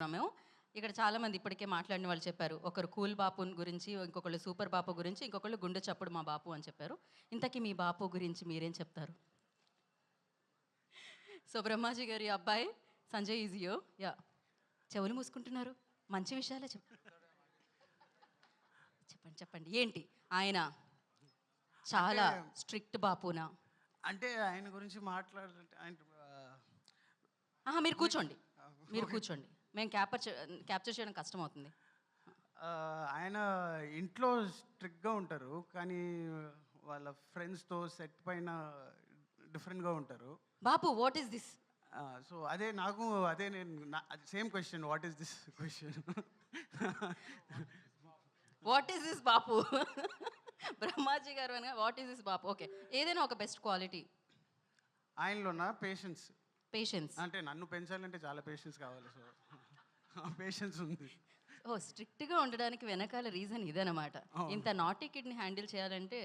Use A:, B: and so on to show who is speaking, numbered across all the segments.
A: మేము ఇక్కడ చాలామంది ఇప్పటికే మాట్లాడిన వాళ్ళు చెప్పారు. ఒకరు కూల్ బాపు గురించి, ఇంకొకళ్ళు సూపర్ బాపు గురించి, ఇంకొకళ్ళు గుండె చప్పుడు మా బాపు అని చెప్పారు. ఇంతకీ మీ బాపు గురించి మీరేం చెప్తారు? సో బ్రహ్మాజీ గారి అబ్బాయి సంజయ్ ఈజ్ యో. యా, చెవులు మూసుకుంటున్నారు, మంచి విషయాలే చెప్పండి చెప్పండి. ఏంటి ఆయన చాలా స్ట్రిక్ట్ బాపునా?
B: అంటే ఆయన గురించి మాట్లాడాలంటే ఆయన
A: మీరు కూర్చోండి, మీరు కూర్చోండి. మేము క్యాప్చర్ చేయడం కష్టం అవుతుంది.
B: ఆయన ఇంట్లో స్ట్రిక్ట్గా ఉంటారు, కానీ వాళ్ళ ఫ్రెండ్స్తో సెట్ పైన డిఫరెంట్గా ఉంటారు.
A: Bapu, what is this?
B: So అదే నేను same question, what is this question?
A: What is this Bapu? Brahmaji గారు అనగా what is this Bapu. Okay, ఏదైనా ఒక బెస్ట్ క్వాలిటీ
B: ఆయనలోన పేషెన్స్.
A: అంటే
B: నన్ను పెంచాలంటే చాలా పేషెన్స్ కావాలి, సో పేషెన్స్ ఉంది.
A: స్ట్రిక్ట్గా ఉండడానికి వెనకాల రీజన్ ఇదనమాట. ఇంత నాటీ కిడ్ని హ్యాండిల్ చేయాలంటే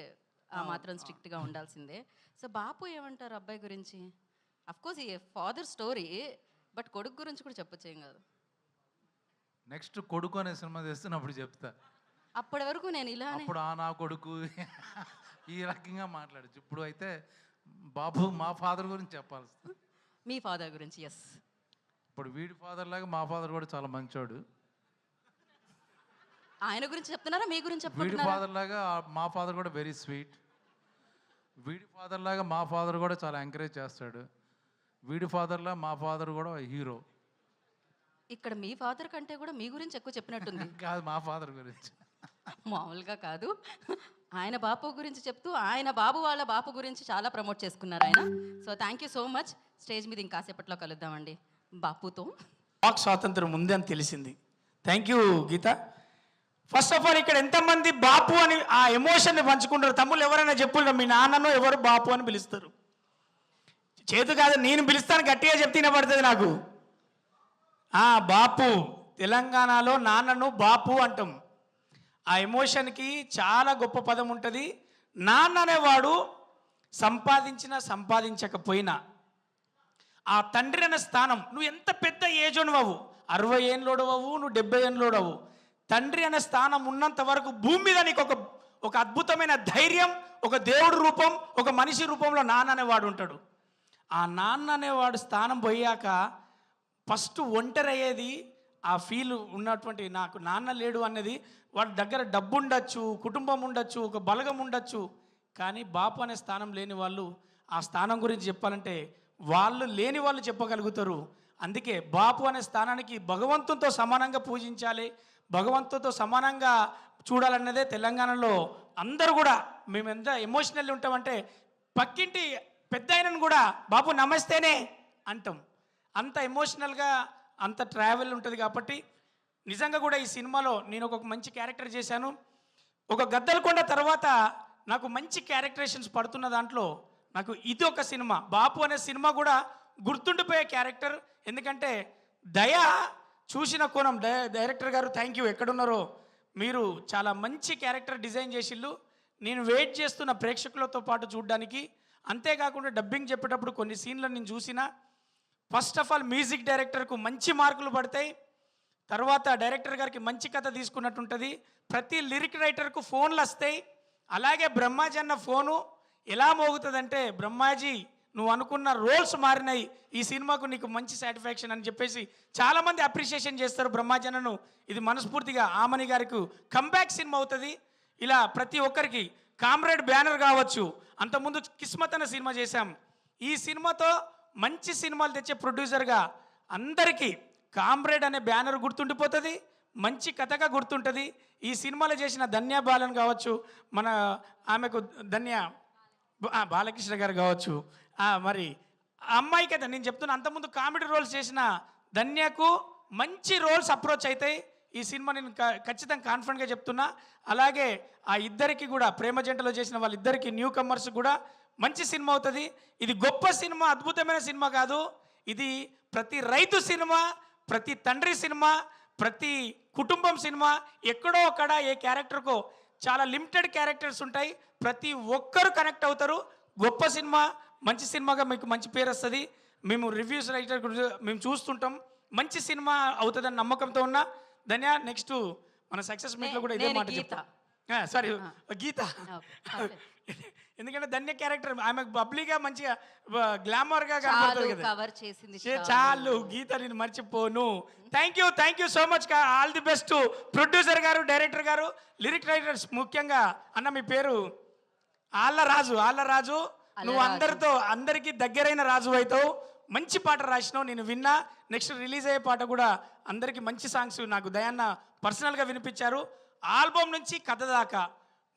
A: ఆ మాత్రం స్ట్రిక్ట్గా ఉండాల్సిందే. సో బాపు ఏమంటారు అబ్బాయి గురించి? అఫ్కోర్స్ ఈ ఫాదర్ స్టోరీ, బట్ కొడుకు గురించి కూడా చెప్పొచ్చు, ఏం కాదు.
C: నెక్స్ట్ కొడుకు అనే సినిమా చేస్తున్నప్పుడు చెప్తా.
A: అప్పటి వరకు నేను ఇలా
C: అప్పుడు నా కొడుకు ఈ రకంగా మాట్లాడచ్చు. ఇప్పుడు అయితే బాబు మా ఫాదర్ గురించి చెప్పాల్సి.
A: మీ ఫాదర్ గురించి? ఎస్.
C: ఇప్పుడు వీడి ఫాదర్ లాగా మా ఫాదర్ కూడా చాలా మంచోడు.
A: ఆయన గురించి చెప్తున్నారా, మీ గురించి
C: వీడి
A: చెప్తున్నారా?
C: ఫాదర్ లాగా మా ఫాదర్ కూడా వెరీ స్వీట్. వీడి ఫాదర్ లాగా మా ఫాదర్ కూడా చాలా ఎంకరేజ్ చేస్తాడు. వీడి ఫాదర్లా మా ఫాదర్ కూడా హీరో.
A: ఇక్కడ మీ ఫాదర్ కంటే కూడా మీ గురించి ఎక్కువ చెప్పినట్టుంది.
C: కాదు, మా ఫాదర్ గురించి
A: మామూలుగా కాదు, ఆయన బాపు గురించి చెప్తూ ఆయన బాబు వాళ్ళ బాపు గురించి చాలా ప్రమోట్ చేసుకున్నారు ఆయన. So thank you so much. Stage మీద ఇంకాసేపట్లో కలుద్దామండి బాపుతో.
D: వాక్ స్వాతంత్రం ఉంది అని తెలిసింది. Thank you Geeta. First of all ఇక్కడ ఎంతమంది బాపు అని ఆ ఎమోషన్ని పంచుకుంటారు? తమ్ముళ్ళు ఎవరైనా చెప్పుంటారు మీ నాన్నను ఎవరు బాపు అని పిలుస్తారు? చేతు కాదు, నేను పిలుస్తాను, గట్టిగా చెప్తే వినపడుతుంది నాకు. బాపు, తెలంగాణలో నాన్నను బాపు అంటాం. ఆ ఎమోషన్కి చాలా గొప్ప పదం ఉంటుంది. నాన్న అనేవాడు సంపాదించినా సంపాదించకపోయినా ఆ తండ్రి అనే స్థానం, నువ్వు ఎంత పెద్ద ఏజ్ అవ్వు, 60 ఏళ్ళోడు అవ్వు, నువ్వు 70 ఏళ్ళోడు అవ్వు, తండ్రి అనే స్థానం ఉన్నంత వరకు భూమి మీద నీకు ఒక అద్భుతమైన ధైర్యం, ఒక దేవుడు రూపం, ఒక మనిషి రూపంలో నాన్న అనేవాడు ఉంటాడు. ఆ నాన్న అనేవాడు స్థానం పోయాక ఫస్ట్ ఒంటరి అయ్యేది ఆ ఫీల్ ఉన్నటువంటి, నాకు నాన్న లేడు అనేది. వాడి దగ్గర డబ్బు ఉండొచ్చు, కుటుంబం ఉండొచ్చు, ఒక బలగం ఉండొచ్చు, కానీ బాపు అనే స్థానం లేని వాళ్ళు ఆ స్థానం గురించి చెప్పాలంటే వాళ్ళు లేని వాళ్ళు చెప్పగలుగుతారు. అందుకే బాపు అనే స్థానానికి భగవంతునితో సమానంగా పూజించాలి, భగవంతునితో సమానంగా చూడాలన్నదే తెలంగాణలో అందరూ కూడా. మేము ఎంత ఎమోషనల్ ఉంటామంటే పక్కింటి పెద్ద ఆయనను కూడా బాపు నమస్తేనే అంటాం. అంత ఎమోషనల్గా అంత ట్రావెల్ ఉంటుంది. కాబట్టి నిజంగా కూడా ఈ సినిమాలో నేను ఒక మంచి క్యారెక్టర్ చేశాను. ఒక గద్దలకొండ తర్వాత నాకు మంచి క్యారెక్టరేషన్స్ పడుతున్న దాంట్లో నాకు ఇది ఒక సినిమా. బాపు అనే సినిమా కూడా గుర్తుండిపోయే క్యారెక్టర్. ఎందుకంటే దయ చూసిన కోణం, డైరెక్టర్ గారు థ్యాంక్ యూ, ఎక్కడున్నారో మీరు చాలా మంచి క్యారెక్టర్ డిజైన్ చేసిళ్ళు. నేను వెయిట్ చేస్తున్న ప్రేక్షకులతో పాటు చూడడానికి. అంతేకాకుండా డబ్బింగ్ చెప్పేటప్పుడు కొన్ని సీన్లను నేను చూసిన. ఫస్ట్ ఆఫ్ ఆల్ మ్యూజిక్ డైరెక్టర్కు మంచి మార్కులు పడతాయి. తర్వాత డైరెక్టర్ గారికి మంచి కథ తీసుకున్నట్టు ఉంటుంది. ప్రతి లిరిక్ రైటర్కు ఫోన్లు వస్తాయి. అలాగే బ్రహ్మాజీ అన్న ఫోను ఎలా మోగుతుందంటే, బ్రహ్మాజీ నువ్వు అనుకున్న రోల్స్ మారినాయి, ఈ సినిమాకు నీకు మంచి సాటిస్ఫాక్షన్ అని చెప్పేసి చాలామంది అప్రిషియేషన్ చేస్తారు బ్రహ్మాజీ అన్నను. ఇది మనస్ఫూర్తిగా ఆమని గారికి కంబ్యాక్ సినిమా అవుతుంది. ఇలా ప్రతి ఒక్కరికి కామ్రేడ్ బ్యానర్ కావచ్చు, అంతకుముందు కిస్మత్ అన్న సినిమా చేశాం. ఈ సినిమాతో మంచి సినిమాలు తెచ్చే ప్రొడ్యూసర్గా అందరికీ కామ్రేడ్ అనే బ్యానర్ గుర్తుండిపోతుంది, మంచి కథగా గుర్తుంటుంది. ఈ సినిమాలో చేసిన ధన్య బాలన్ కావచ్చు, మన ఆమెకు ధన్య బాలకృష్ణ గారు కావచ్చు, మరి అమ్మాయికి అయితే నేను చెప్తున్నా, అంతకుముందు కామెడీ రోల్స్ చేసిన ధన్యకు మంచి రోల్స్ అప్రోచ్ అవుతాయి. ఈ సినిమా నేను ఖచ్చితంగా కాన్ఫిడెంట్గా చెప్తున్నా. అలాగే ఆ ఇద్దరికి కూడా, ప్రేమ జంటలో చేసిన వాళ్ళిద్దరికి, న్యూ కమర్స్ కూడా మంచి సినిమా అవుతుంది. ఇది గొప్ప సినిమా, అద్భుతమైన సినిమా కాదు, ఇది ప్రతి రైతు సినిమా, ప్రతి తండ్రి సినిమా, ప్రతి కుటుంబం సినిమా. ఎక్కడో అక్కడ ఏ క్యారెక్టర్కో చాలా లిమిటెడ్ క్యారెక్టర్స్ ఉంటాయి, ప్రతి ఒక్కరు కనెక్ట్ అవుతారు. గొప్ప సినిమా, మంచి సినిమాగా మీకు మంచి పేరు వస్తుంది. మేము రివ్యూస్ రైటర్ మేము చూస్తుంటాం, మంచి సినిమా అవుతుందని నమ్మకంతో ఉన్నా. ధన్య, నెక్స్ట్ మన సక్సెస్ మీట్లో కూడా ఇదే
A: నేను
D: మాట
A: గీత.
D: చెప్తా. సారీ, గీత.
A: Okay,
D: ఎందుకంటే ధన్య క్యారెక్టర్ ఆమె బబ్లీగా మంచిగా గ్లామర్గా
A: చాలు
D: కనబడుతుంది కదా.
A: కవర్ చేసింది
D: చాలు, గీత నేను మర్చిపోను. Thank you so much. All the best producer గారు, డైరెక్టర్ గారు, లిరిక్ రైటర్స్. ముఖ్యంగా అన్న మీ పేరు ఆళ్ళ రాజు. నువ్వు అందరికీ దగ్గరైన రాజు అవుతావు. మంచి పాట రాసినావు, నేను విన్నా. నెక్స్ట్ రిలీజ్ అయ్యే పాట కూడా అందరికీ మంచి సాంగ్స్ నాకు దయాన్న పర్సనల్గా వినిపించారు. ఆల్బమ్ నుంచి కథ దాకా,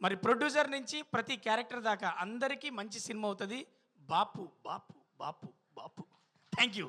D: మరి ప్రొడ్యూసర్ నుంచి ప్రతి క్యారెక్టర్ దాకా అందరికీ మంచి సినిమా అవుతుంది. బాపు బాపు బాపు బాపు. Thank you.